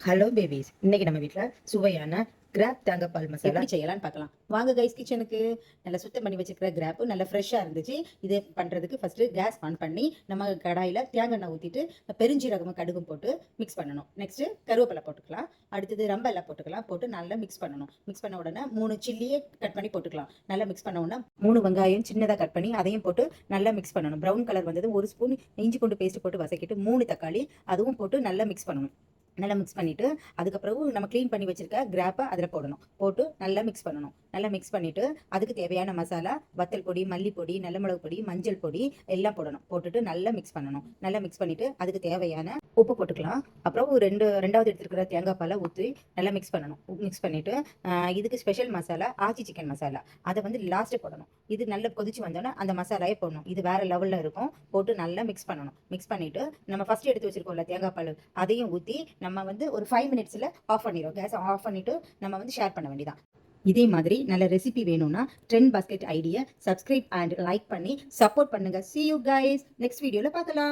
Hello babies, இன்னைக்கு நம்ம வீட்டில் சுவையான கிராப் தேங்காய் பால் மசாலா எப்படி செய்யலாம்னு பார்க்கலாம். வாங்க கைஸ் கிச்சனுக்கு. நல்லா சுத்தம் பண்ணி வச்சிருக்கிற கிராப்பு நல்லா ஃப்ரெஷ்ஷாக இருந்துச்சு. இது பண்ணுறதுக்கு ஃபஸ்ட்டு கேஸ் ஆன் பண்ணி நம்ம கடாயில் தேங்காய் எண்ணெய் ஊற்றிட்டு பெருஞ்சீரகமும் கடுகும் போட்டு மிக்ஸ் பண்ணணும். நெக்ஸ்ட்டு கருவேப்பிலை போட்டுக்கலாம். அடுத்தது ரம்பெல்லாம் போட்டுக்கலாம். போட்டு நல்லா மிக்ஸ் பண்ணணும். மிக்ஸ் பண்ண உடனே 3 சில்லியே கட் பண்ணி போட்டுக்கலாம். நல்லா மிக்ஸ் பண்ண உடனே 3 வெங்காயம் சின்னதாக கட் பண்ணி அதையும் போட்டு நல்லா மிக்ஸ் பண்ணணும். ப்ரௌன் கலர் வந்தது 1 ஸ்பூன் இஞ்சி பூண்டு பேஸ்ட் போட்டு வதக்கிட்டு 3 தக்காளி அதுவும் போட்டு நல்லா மிக்ஸ் பண்ணணும். நல்லா மிக்ஸ் பண்ணிவிட்டு அதுக்கப்புறம் நம்ம க்ளீன் பண்ணி வச்சுருக்க கிராப்பை அதில் போடணும். போட்டு நல்லா மிக்ஸ் பண்ணணும். நல்லா மிக்ஸ் பண்ணிவிட்டு அதுக்கு தேவையான மசாலா வத்தல் பொடி, மல்லிப்பொடி, நல்ல மிளகு பொடி, மஞ்சள் பொடி எல்லாம் போடணும். போட்டுட்டு நல்லா மிக்ஸ் பண்ணணும். நல்லா மிக்ஸ் பண்ணிவிட்டு அதுக்கு தேவையான உப்பு போட்டுக்கலாம். அப்புறம் ரெண்டாவது எடுத்துருக்கிற தேங்காய் பாலை ஊற்றி நல்லா மிக்ஸ் பண்ணணும். மிக்ஸ் பண்ணிவிட்டு இதுக்கு ஸ்பெஷல் மசாலா ஆச்சி சிக்கன் மசாலா அதை வந்து லாஸ்ட்டு போடணும். இது நல்லா கொதிச்சு வந்தோன்னே அந்த மசாலாயே போடணும். இது வேறு லெவலில் இருக்கும். போட்டு நல்லா மிக்ஸ் பண்ணணும். மிக்ஸ் பண்ணிவிட்டு நம்ம ஃபஸ்ட்டு எடுத்து வச்சுருக்கோம்ல தேங்காய் பால் அதையும் ஊற்றி நம்ம வந்து ஒரு 5 மினிட்ஸில் ஆஃப் பண்ணிடும். கேஸை ஆஃப் பண்ணிவிட்டு நம்ம வந்து ஷேர் பண்ண வேண்டியதான். இதே மாதிரி நல்ல ரெசிபி வேணும்னா ட்ரெண்ட் பாஸ்கெட் ஐடியை சப்ஸ்கிரைப் அண்ட் லைக் பண்ணி சப்போர்ட் பண்ணுங்கள். See you guys, நெக்ஸ்ட் வீடியோவில் பார்க்கலாம்.